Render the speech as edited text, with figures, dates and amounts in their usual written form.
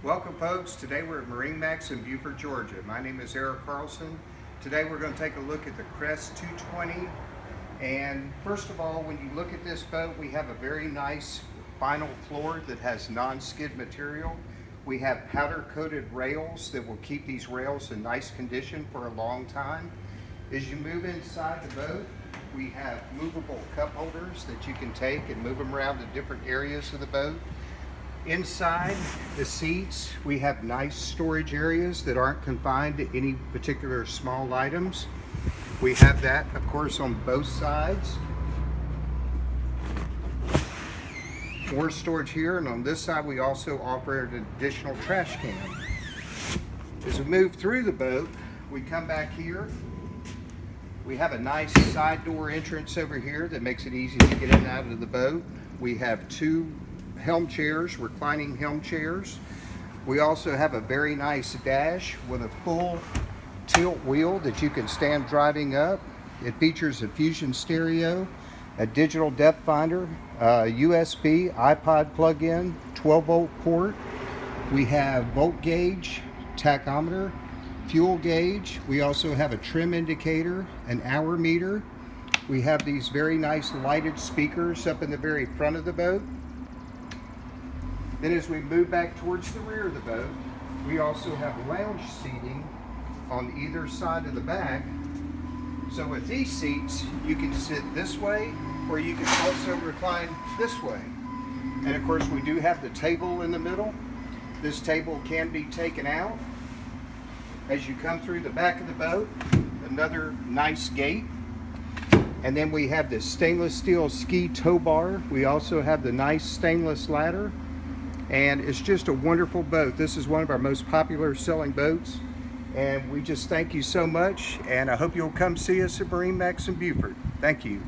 Welcome folks, today we're at MarineMax in Beaufort, Georgia. My name is Eric Carlson. Today we're going to take a look at the Crest 220. And first of all, when you look at this boat, we have a very nice vinyl floor that has non-skid material. We have powder coated rails that will keep these rails in nice condition for a long time. As you move inside the boat, we have movable cup holders that you can take and move them around to different areas of the boat. Inside the seats, we have nice storage areas that aren't confined to any particular small items. We have that, of course, on both sides. More storage here, and on this side we also offer an additional trash can. As we move through the boat, we come back here. We have a nice side door entrance over here that makes it easy to get in and out of the boat. We have two helm chairs, reclining helm chairs. We also have a very nice dash with a full tilt wheel that you can stand driving up. It features a Fusion stereo, a digital depth finder, USB, iPod plug-in, 12-volt port. We have volt gauge, tachometer, fuel gauge. We also have a trim indicator, an hour meter. We have these very nice lighted speakers up in the very front of the boat. Then as we move back towards the rear of the boat, we also have lounge seating on either side of the back. So with these seats, you can sit this way, or you can also recline this way. And of course, we do have the table in the middle. This table can be taken out. As you come through the back of the boat, another nice gate. And then we have this stainless steel ski tow bar. We also have the nice stainless ladder. And it's just a wonderful boat. This is one of our most popular selling boats. And we just thank you so much. And I hope you'll come see us at MarineMax in Beaufort. Thank you.